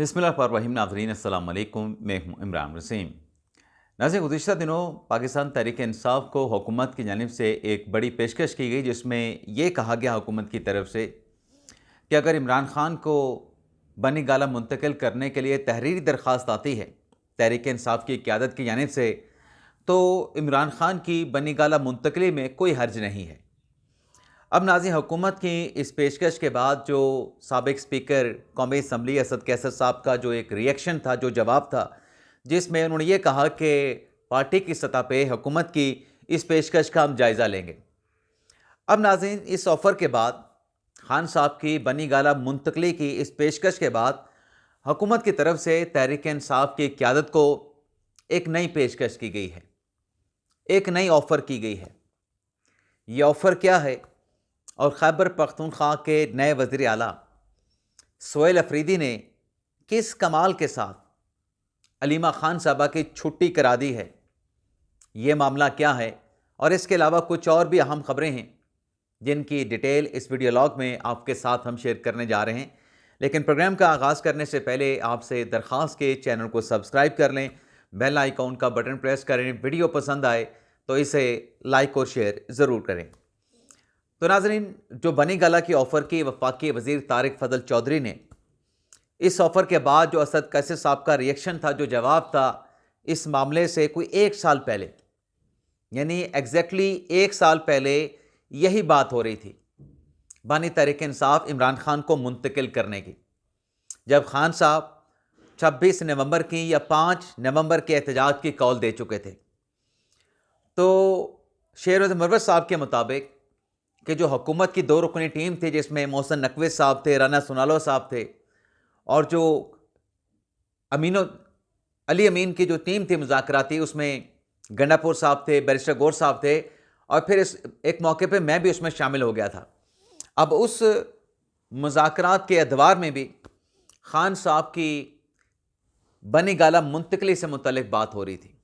बिस्मिल्लाहिर्रहमानिर्रहीम। नाज़रीन अस्सलाम वालेकुम, मैं हूँ इमरान वसीम। नाज़रीन, गुज़िश्ता दिनों पाकिस्तान तहरीक इंसाफ को हुकूमत की जानिब से एक बड़ी पेशकश की गई, जिसमें यह कहा गया हुकूमत की तरफ से कि अगर इमरान खान को बनी गाला मुंतकिल करने के लिए तहरीरी दरख्वास्त आती है तहरीक इंसाफ की क़यादत की जानिब से, तो इमरान खान की बनी गाला मुंतकली में कोई हर्ज नहीं है। अब नाज़रीन, हुकूमत की इस पेशकश के बाद जो साबिक स्पीकर कौमी असम्बली असद कैसर साहब का जो एक रिएक्शन था, जो जवाब था, जिसमें उन्होंने ये कहा कि पार्टी की सतह पे हुकूमत की इस पेशकश का हम जायज़ा लेंगे। अब नाज़रीन, इस ऑफ़र के बाद, खान साहब की बनी गाला मुंतकली की इस पेशकश के बाद, हुकूमत की तरफ से तहरीक इंसाफ की क़यादत को एक नई पेशकश की गई है, एक नई ऑफ़र की गई है। ये ऑफ़र क्या है? और खैबर पख्तूनख्वा के नए वज़ीर आला सोहेल अफरीदी ने किस कमाल के साथ अलीमा खान साहबा की छुट्टी करा दी है, ये मामला क्या है? और इसके अलावा कुछ और भी अहम खबरें हैं जिनकी डिटेल इस वीडियो लॉग में आपके साथ हम शेयर करने जा रहे हैं। लेकिन प्रोग्राम का आगाज़ करने से पहले आपसे दरख्वास्त के चैनल को सब्सक्राइब कर लें, बेल आइकॉन का बटन प्रेस करें, वीडियो पसंद आए तो इसे लाइक और शेयर ज़रूर करें। तो नाज़रीन, जो बनी गाला की ऑफ़र की वफाकी वज़ीर तारिक फ़ज़ल चौधरी ने इस ऑफ़र के बाद जो असद कैसर साहब का रिएक्शन था, जो जवाब था, इस मामले से कोई 1 साल पहले, यानी एग्जैक्टली 1 साल पहले यही बात हो रही थी बानी तहरीक इंसाफ इमरान खान को मुंतकिल करने की, जब खान साहब 26 नवंबर की या 5 नवंबर के एहतजाज की कॉल दे चुके थे। तो शेर मरवत साहब के मुताबिक कि जो हुकूमत की 2 रुकनी टीम थी, जिसमें मोहसिन नकवी साहब थे, राना सुनालो साहब थे, और जो अमीनो अली अमीन की जो टीम थी मुज़ाकराती, उसमें गंडापुर साहब थे, बैरिस्टर गौर साहब थे, और फिर इस एक मौके पे मैं भी उसमें शामिल हो गया था। अब उस मुज़ाकरात के अदवार में भी खान साहब की बनी गाला मुंतकली से मुतल्लिक बात हो रही थी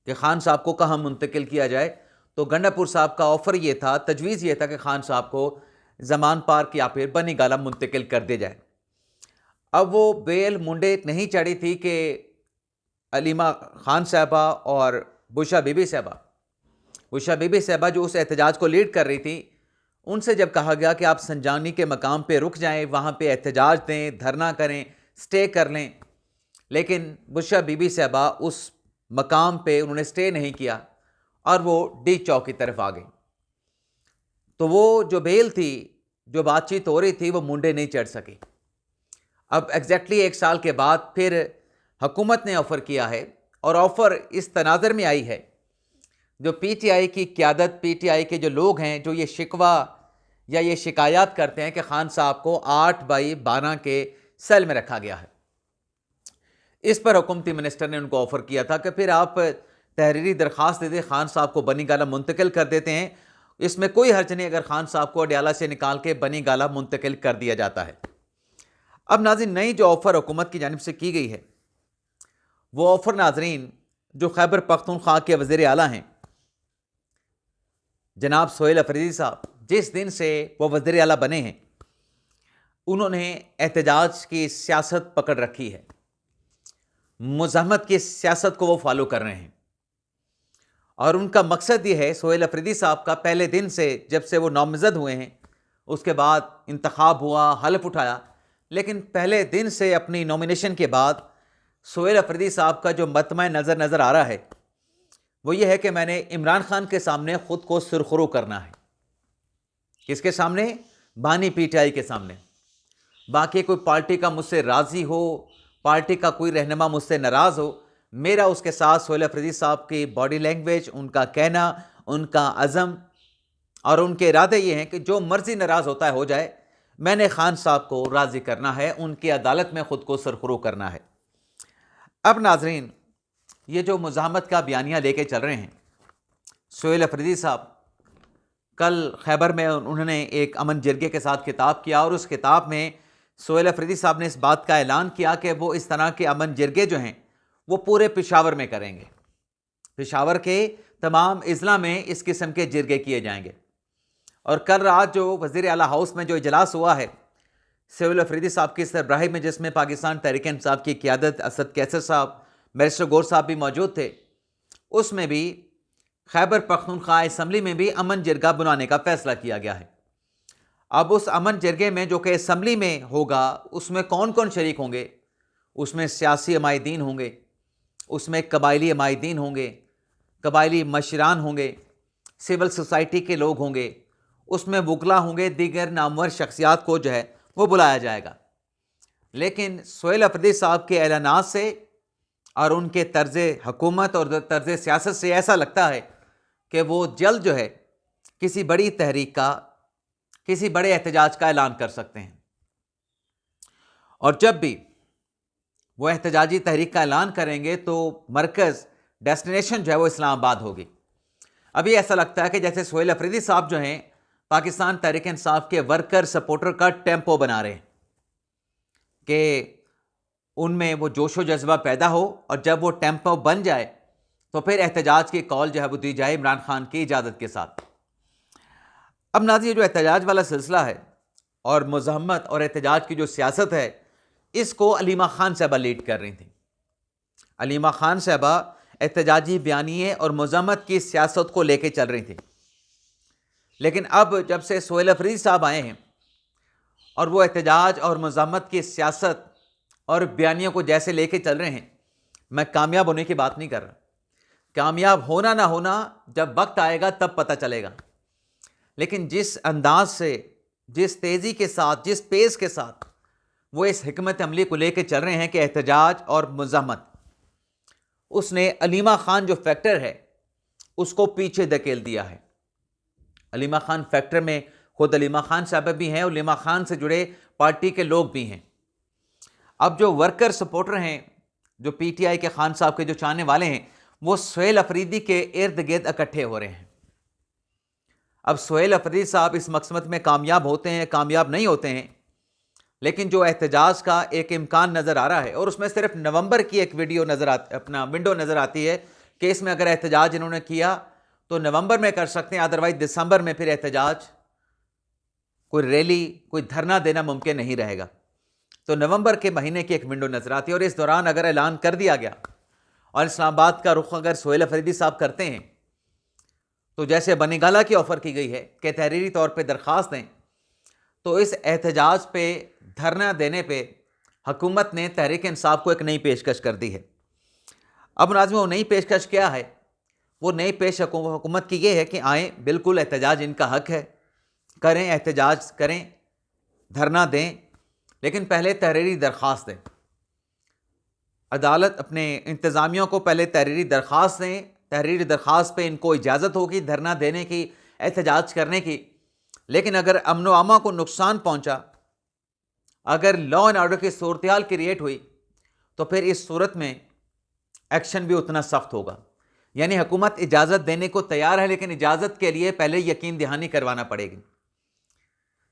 कि खान साहब को कहाँ मुंतकिल किया जाए। तो गंडापुर साहब का ऑफ़र ये था, तजवीज़ ये था कि खान साहब को ज़मान पार्क या फिर बनी गाला मुंतकिल कर दिया जाए। अब वो बेल मुंडे नहीं चढ़ी थी कि अलीमा खान साहबा और बुशा बीबी साहबा जो उस एहतजाज को लीड कर रही थी, उनसे जब कहा गया कि आप संजानी के मकाम पे रुक जाएं, वहाँ पे एहतजाज दें, धरना करें, स्टे कर लें, लेकिन बुशा बीबी साहबा उस मकाम पे उन्होंने स्टे नहीं किया और वो डी चौक की तरफ आ गई। तो वो जो बेल थी, जो बातचीत हो रही थी, वो मुंडे नहीं चढ़ सकी। अब एग्जैक्टली 1 साल के बाद फिर हुकूमत ने ऑफ़र किया है, और ऑफ़र इस तनाज़र में आई है, जो पीटीआई की क़यादत, पीटीआई के जो लोग हैं, जो ये शिकवा या ये शिकायत करते हैं कि खान साहब को 8/12 के सेल में रखा गया है। इस पर हुकूमती मिनिस्टर ने उनको ऑफ़र किया था कि फिर आप तहरीरी दरख्वास्त दे दें, खान साहब को बनी गाला मुंतकिल कर देते हैं, इसमें कोई हर्ज नहीं अगर खान साहब को अडयाला से निकाल के बनी गाला मुंतकिल कर दिया जाता है। अब नाज़रीन, नई जो ऑफ़र हुकूमत की जानिब से की गई है, वो ऑफ़र नाज़रीन जो खैबर पख्तूनख्वा के वज़ीर आला हैं जनाब सोहेल अफरीदी साहब, जिस दिन से वो वज़ीर आला बने हैं, उन्होंने एहतजाज की सियासत पकड़ रखी है, मुज़ाहमत की सियासत को वो फॉलो कर रहे हैं, और उनका मकसद ये है, सोहेल अफरीदी साहब का पहले दिन से, जब से वो नामज़द हुए हैं, उसके बाद इंतखाब हुआ, हल्फ उठाया, लेकिन पहले दिन से अपनी नॉमिनेशन के बाद सोहेल अफरीदी साहब का जो मतमा नज़र आ रहा है, वो ये है कि मैंने इमरान खान के सामने ख़ुद को सुरखरू करना है। किसके सामने? बानी पीटीआई के सामने। बाकी कोई पार्टी का मुझसे राज़ी हो, पार्टी का कोई रहनुमा मुझसे नाराज़ हो, मेरा उसके साथ सोहेल अफरीदी साहब की बॉडी लैंग्वेज, उनका कहना, उनका अज़म और उनके इरादे ये हैं कि जो मर्ज़ी नाराज़ होता है हो जाए, मैंने खान साहब को राज़ी करना है, उनकी अदालत में ख़ुद को सुरखरू करना है। अब नाज़रीन, ये जो मुज़ाहमत का बयानिया लेके चल रहे हैं सोहेल अफरीदी साहब, कल खैबर में उन्होंने एक अमन जिरगे के साथ खिताब किया, और उस खिताब में सोहेल अफरीदी साहब ने इस बात का ऐलान किया कि वो इस तरह के अमन जिरगे जो हैं, वो पूरे पेशावर में करेंगे। पेशावर के तमाम अज़ला में इस किस्म के जिरगे किए जाएंगे। और कल रात जो वज़ीर आला हाउस में जो इजलास हुआ है, सिविल अफरीदी साहब की सरबराही में, जिसमें पाकिस्तान तहरीक इंसाफ की क़यादत असद कैसर साहब, बैरिस्टर गौर साहब भी मौजूद थे, उसमें भी खैबर पख्तूनख्वा असम्बली में भी अमन जिरगा बुलाने का फैसला किया गया है। अब उस अमन जिरगे में जो कि असम्बली में होगा, उसमें कौन कौन शरीक होंगे? उसमें सियासी अमायदीन होंगे, उसमें कबायली अमायदीन होंगे, कबायली मशरान होंगे, सिविल सोसाइटी के लोग होंगे, उसमें वकला होंगे, दीगर नामवर शख्सियात को जो है वो बुलाया जाएगा। लेकिन सोहेल अफरीदी साहब के ऐलानात से और उनके तर्ज़ हुकूमत और तर्ज़ सियासत से ऐसा लगता है कि वो जल्द जो है किसी बड़ी तहरीक का, किसी बड़े एहतजाज का ऐलान कर सकते हैं। और जब भी वो एहतजाजी तहरीक का ऐलान करेंगे तो मरकज़, डेस्टिनेशन जो है वो इस्लामाबाद होगी। अभी ऐसा लगता है कि जैसे सोहेल अफरीदी साहब जो हैं पाकिस्तान तहरीक इंसाफ के वर्कर सपोर्टर का टेम्पो बना रहे हैं कि उनमें वो जोशो जज्बा पैदा हो, और जब वो टेम्पो बन जाए तो फिर एहतजाज की कॉल जो है वो दी जाए इमरान खान की इजाज़त के साथ। अब नाज़रीन, जो एहतजाज वाला सिलसिला है और मुज़ाहमत और एहतजाज की जो सियासत है, इसको अलीमा खान साहबा लीड कर रही थी। अलीमा खान साहबा एहतजाजी बयानिए और मुज़ाहमत की सियासत को लेके चल रही थी। लेकिन अब जब से सोहेल अफरीदी साहब आए हैं और वो एहतजाज और मुज़ाहमत की सियासत और बयानियों को जैसे लेके चल रहे हैं, मैं कामयाब होने की बात नहीं कर रहा। कामयाब होना ना होना जब वक्त आएगा तब पता चलेगा। लेकिन जिस अंदाज से, जिस तेज़ी के साथ, जिस पेस के साथ वो इस हिकमत अमली को लेके चल रहे हैं कि एहतजाज और मुज़ाहमत, उसने अलीमा खान जो फैक्टर है उसको पीछे धकेल दिया है। अलीमा खान फैक्टर में खुद अलीमा खान साहब भी हैं और अलीमा खान से जुड़े पार्टी के लोग भी हैं। अब जो वर्कर सपोर्टर हैं, जो पीटीआई के खान साहब के जो चाहने वाले हैं, वो सोहेल अफरीदी के इर्द गिर्द इकट्ठे हो रहे हैं। अब सोहेल अफरीदी साहब इस मकसद में कामयाब होते हैं, कामयाब नहीं होते हैं, लेकिन जो एहतजाज का एक इम्कान नज़र आ रहा है, और उसमें सिर्फ नवंबर की एक वीडियो नज़र अपना विंडो नज़र आती है कि इसमें अगर एहतजाज इन्होंने किया तो नवंबर में कर सकते हैं, अदरवाइज दिसंबर में फिर एहतजाज, कोई रैली, कोई धरना देना मुमकिन नहीं रहेगा। तो नवंबर के महीने की एक विंडो नज़र आती है, और इस दौरान अगर ऐलान कर दिया गया और इस्लामाबाद का रुख अगर सोहेल अफरीदी साहब करते हैं, तो जैसे बनीगाला की ऑफ़र की गई है कि तहरीरी तौर पे दरख्वास्त दें, तो इस एहतजाज पे, धरना देने पे हुकूमत ने तहरीक इंसाफ को एक नई पेशकश कर दी है। अब नाज़रीन, वो नई पेशकश क्या है? वो नई पेश हुकूमत की ये है कि आएँ, बिल्कुल एहतजाज इनका हक है, करें, एहतजाज करें, धरना दें, लेकिन पहले तहरीरी दरख्वास्त दें। अदालत अपने इंतज़ामिया को पहले तहरीरी दरख्वास्त दें, तहरीरी दरख्वास्त पे इनको इजाज़त होगी धरना देने की, एहतजाज करने की। लेकिन अगर अमन व अमा को नुकसान पहुँचा, अगर लॉ एंड ऑर्डर की सूरत हाल क्रिएट हुई, तो फिर इस सूरत में एक्शन भी उतना सख्त होगा। यानी हुकूमत इजाज़त देने को तैयार है, लेकिन इजाज़त के लिए पहले यकीन दहानी करवाना पड़ेगी,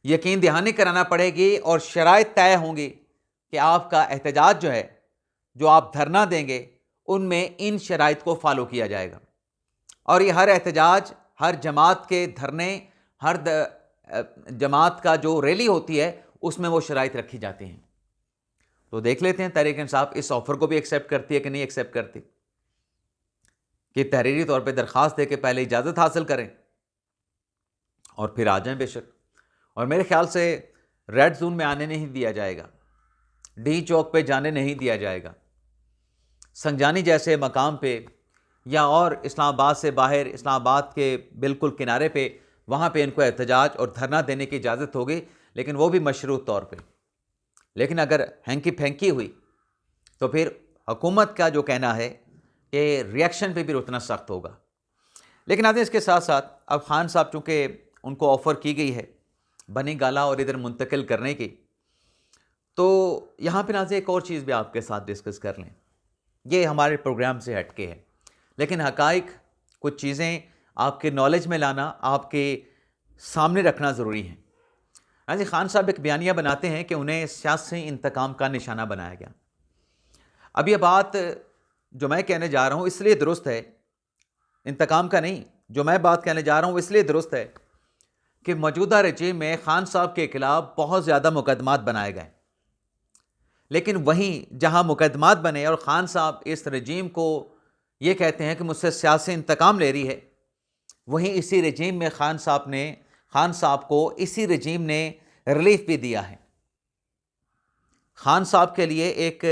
यकीन दहानी कराना पड़ेगी, और शराइत तय होंगी कि आपका एहतजाज जो है, जो आप धरना देंगे, उनमें इन शराइत को फॉलो किया जाएगा। और ये हर एहतजाज, हर जमात के धरने, हर जमात का जो रैली होती है, उसमें वो शराइत रखी जाती हैं। तो देख लेते हैं तहरीक इंसाफ इस ऑफ़र को भी एक्सेप्ट करती है कि नहीं एक्सेप्ट करती, कि तहरीरी तौर पे दरख्वास्त दे के पहले इजाज़त हासिल करें और फिर आ जाएं बेशक। और मेरे ख्याल से रेड जोन में आने नहीं दिया जाएगा, डी चौक पे जाने नहीं दिया जाएगा, संजानी जैसे मकाम पे या और इस्लामाबाद से बाहर, इस्लामाबाद के बिल्कुल किनारे पे, वहाँ पे इनको एहतजाज और धरना देने की इजाज़त होगी, लेकिन वो भी मशरूत तौर पे। लेकिन अगर हैंकी फैंकी हुई तो फिर हुकूमत का जो कहना है कि रिएक्शन पे भी उतना सख्त होगा। लेकिन आते इसके साथ साथ अब खान साहब चूँकि उनको ऑफ़र की गई है बनीगाला और इधर मुंतकिल करने की, तो यहाँ पे नाज़रीन एक और चीज़ भी आपके साथ डिस्कस कर लें। ये हमारे प्रोग्राम से हटके है, लेकिन हक़ाइक़, कुछ चीज़ें आपके नॉलेज में लाना, आपके सामने रखना ज़रूरी है। नाज़रीन, खान साहब एक बयानिया बनाते हैं कि उन्हें सियासी इंतकाम का निशाना बनाया गया। अब ये बात जो मैं कहने जा रहा हूँ इसलिए दुरुस्त है, इंतकाम का नहीं, जो मैं बात कहने जा रहा हूँ इसलिए दुरुस्त है कि मौजूदा रजीम में खान साहब के खिलाफ बहुत ज़्यादा मुकदमात बनाए गए, लेकिन वहीं जहां मुकदमात बने और खान साहब इस रजीम को ये कहते हैं कि मुझसे सियासी इंतकाम ले रही है, वहीं इसी रजीम में खान साहब को इसी रजीम ने रिलीफ भी दिया है। खान साहब के लिए एक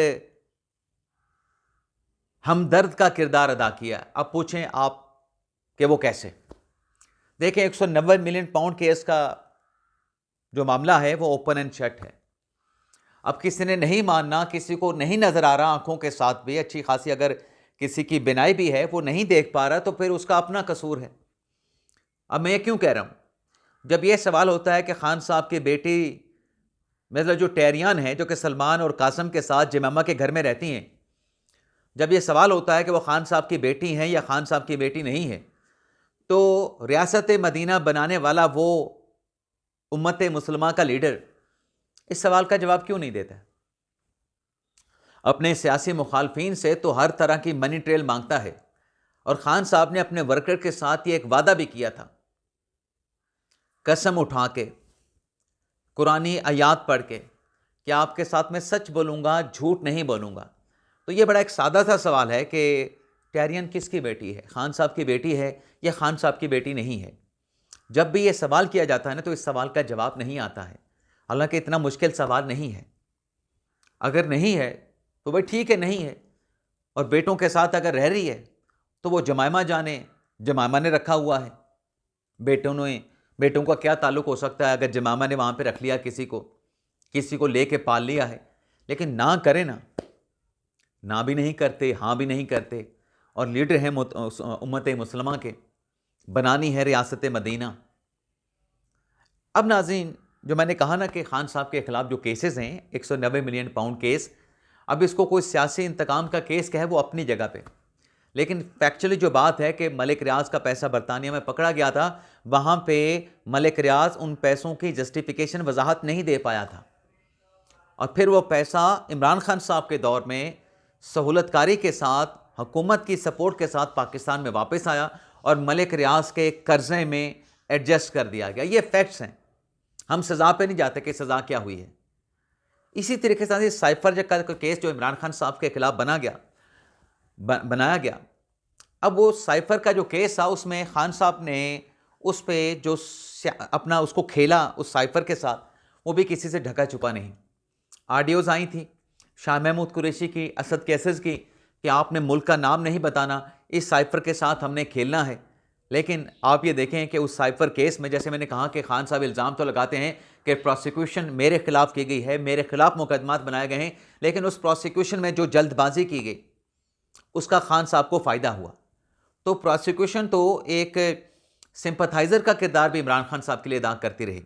हमदर्द का किरदार अदा किया। अब पूछें आप कि वो कैसे? देखें, 190 मिलियन पाउंड केस का जो मामला है वो ओपन एंड शट है। अब किसी ने नहीं मानना, किसी को नहीं नजर आ रहा आंखों के साथ भी, अच्छी खासी अगर किसी की बिनाई भी है, वो नहीं देख पा रहा, तो फिर उसका अपना कसूर है। अब मैं ये क्यों कह रहा हूं? जब यह सवाल होता है कि खान साहब की बेटी मतलब जो टैरियान है, जो कि सलमान और कासम के साथ जमामा के घर में रहती हैं, जब यह सवाल होता है कि वो खान साहब की बेटी हैं या खान साहब की बेटी नहीं है, तो रियासत मदीना बनाने वाला वो उम्मत मुसलमान का लीडर इस सवाल का जवाब क्यों नहीं देता? अपने सियासी मुखालफिन से तो हर तरह की मनी ट्रेल मांगता है, और खान साहब ने अपने वर्कर के साथ ये एक वादा भी किया था, कसम उठा के, कुरानी आयात पढ़ के, कि आपके साथ मैं सच बोलूँगा, झूठ नहीं बोलूँगा। तो ये बड़ा एक सादा सा सवाल है कि टैरियन किसकी बेटी है, खान साहब की बेटी है या खान साहब की बेटी नहीं है? जब भी ये सवाल किया जाता है ना, तो इस सवाल का जवाब नहीं आता है। हालांकि इतना मुश्किल सवाल नहीं है। अगर नहीं है तो भाई ठीक है, नहीं है, और बेटों के साथ अगर रह रही है तो वो जमामा ने रखा हुआ है। बेटों का क्या ताल्लुक हो सकता है अगर जमामा ने वहाँ पे रख लिया, किसी को लेके पाल लिया है। लेकिन ना करें ना भी नहीं करते, हाँ भी नहीं करते, और लीडर हैं उम्मत मुसलमान के, बनानी है रियासत मदीना। अब नाज़रीन, जो मैंने कहा ना कि खान साहब के खिलाफ जो केसेस हैं, 190 मिलियन पाउंड केस, अब इसको कोई सियासी इंतकाम का केस कहे वो अपनी जगह पे, लेकिन फैक्चुअली जो बात है कि मलिक रियाज का पैसा बरतानिया में पकड़ा गया था, वहाँ पे मलिक रियाज उन पैसों की जस्टिफिकेशन वजाहत नहीं दे पाया था, और फिर वो पैसा इमरान खान साहब के दौर में सहूलतकारी के साथ, हुकूमत की सपोर्ट के साथ पाकिस्तान में वापस आया और मलिक रियाज के कर्जे में एडजस्ट कर दिया गया। ये फैक्ट्स हैं, हम सज़ा पे नहीं जाते कि सज़ा क्या हुई है। इसी तरीके से साइफर का केस जो इमरान खान साहब के खिलाफ बनाया गया, अब वो साइफर का जो केस था उसमें खान साहब ने उस पर जो अपना उसको खेला उस साइफर के साथ, वो भी किसी से ढका छुपा नहीं। ऑडियोज़ आई थी शाह महमूद कुरैशी की, असद कैसेस की, कि आपने मुल्क का नाम नहीं बताना, इस साइफर के साथ हमने खेलना है। लेकिन आप ये देखें कि उस साइफर केस में, जैसे मैंने कहा कि खान साहब इल्ज़ाम तो लगाते हैं कि प्रोसिक्यूशन मेरे खिलाफ की गई है, मेरे खिलाफ मुकदमात बनाए गए हैं, लेकिन उस प्रोसिक्यूशन में जो जल्दबाजी की गई उसका खान साहब को फ़ायदा हुआ। तो प्रोसिक्यूशन तो एक सिंपथाइज़र का किरदार भी इमरान खान साहब के लिए अदा करती रही।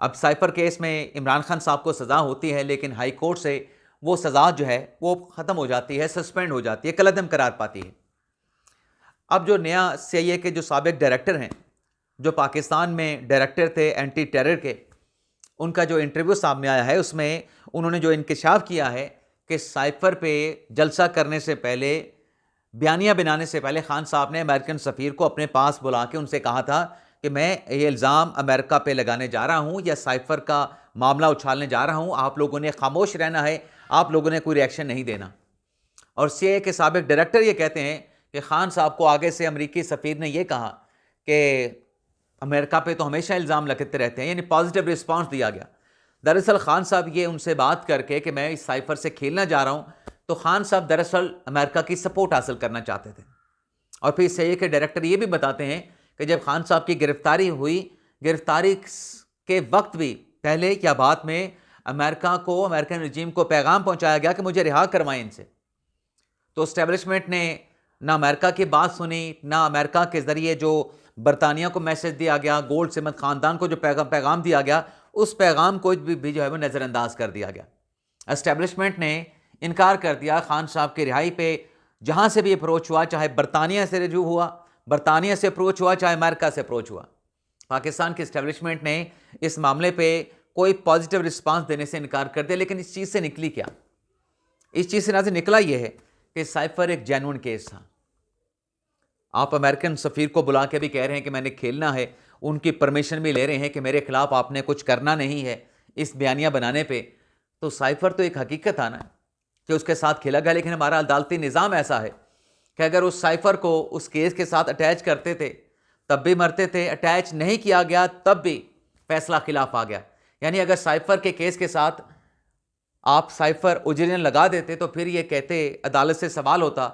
अब साइफर केस में इमरान खान साहब को सज़ा होती है, लेकिन हाई कोर्ट से वो सज़ा जो है वो ख़त्म हो जाती है, सस्पेंड हो जाती है, कलअदम करार पाती है। अब जो नया CIA के जो साबिक डायरेक्टर हैं, जो पाकिस्तान में डायरेक्टर थे एंटी टेरर के, उनका जो इंटरव्यू सामने आया है उसमें उन्होंने जो इंकशाफ किया है कि साइफर पे जलसा करने से पहले, बयानिया बनाने से पहले, खान साहब ने अमेरिकन सफ़ीर को अपने पास बुला के उनसे कहा था कि मैं ये इल्ज़ाम अमेरिका पे लगाने जा रहा हूँ या साइफर का मामला उछालने जा रहा हूँ, आप लोगों ने खामोश रहना है, आप लोगों ने कोई रिएक्शन नहीं देना। और CIA के साबिक डायरेक्टर ये कहते हैं कि खान साहब को आगे से अमेरिकी सफ़ीर ने यह कहा कि अमेरिका पे तो हमेशा इल्ज़ाम लगते रहते हैं, यानी पॉजिटिव रिस्पांस दिया गया। दरअसल खान साहब ये उनसे बात करके कि मैं इस साइफर से खेलना जा रहा हूँ, तो खान साहब दरअसल अमेरिका की सपोर्ट हासिल करना चाहते थे। और फिर CIA के डायरेक्टर ये भी बताते हैं कि जब खान साहब की गिरफ्तारी हुई, गिरफ्तारी के वक्त भी पहले या बाद में अमेरिकन रजीम को पैगाम पहुँचाया गया कि मुझे रिहा करवाएं इनसे। तो इस्टेब्लिशमेंट ने ना अमेरिका की बात सुनी, ना अमेरिका के ज़रिए जो बरतानिया को मैसेज दिया गया, गोल्ड सिमत ख़ानदान को जो पैगाम दिया गया, उस पैगाम को भी जो है वो नज़रअंदाज कर दिया गया। इस्टेब्लिशमेंट ने इनकार कर दिया खान साहब की रिहाई पे। जहाँ से भी अप्रोच हुआ, चाहे बरतानिया से रजू हुआ, बरतानिया से अप्रोच हुआ, चाहे अमेरिका से अप्रोच हुआ, पाकिस्तान की इस्टेब्लिशमेंट ने इस मामले पर कोई पॉजिटिव रिस्पांस देने से इनकार कर दिया। लेकिन इस चीज़ से निकली क्या? इस चीज़ से ना से निकला यह है कि साइफर एक जेन्युइन केस था। आप अमेरिकन सफ़ीर को बुला के भी कह रहे हैं कि मैंने खेलना है, उनकी परमिशन भी ले रहे हैं कि मेरे खिलाफ आपने कुछ करना नहीं है इस बयानिया बनाने पे, तो साइफर तो एक हकीकत आना है कि उसके साथ खेला गया। लेकिन हमारा अदालती निज़ाम ऐसा है कि अगर उस साइफर को उस केस के साथ अटैच करते थे तब भी मरते थे, अटैच नहीं किया गया तब भी फैसला खिलाफ आ गया। यानी अगर साइफर के केस के साथ आप साइफर ओरिजिनल लगा देते तो फिर ये कहते, अदालत से सवाल होता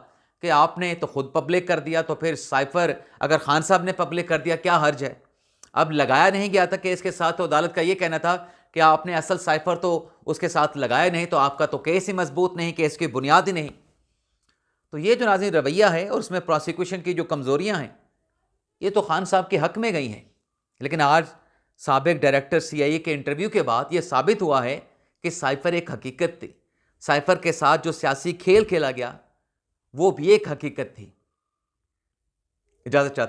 कि आपने तो खुद पब्लिक कर दिया, तो फिर साइफर अगर खान साहब ने पब्लिक कर दिया क्या हर्ज है। अब लगाया नहीं गया था केस के साथ, तो अदालत का ये कहना था कि आपने असल साइफर तो उसके साथ लगाया नहीं, तो आपका तो केस ही मजबूत नहीं, केस की बुनियाद ही नहीं। तो ये जो नाज़रीन रवैया है और उसमें प्रोसिक्यूशन की जो कमज़ोरियाँ हैं, ये तो खान साहब के हक में गई हैं। लेकिन आज साबिक डायरेक्टर CIA के इंटरव्यू के बाद ये साबित हुआ है कि साइफर एक हकीकत थी। साइफर के साथ जो सियासी खेल खेला गया वो भी एक हकीकत थी। इजाज़त चाहता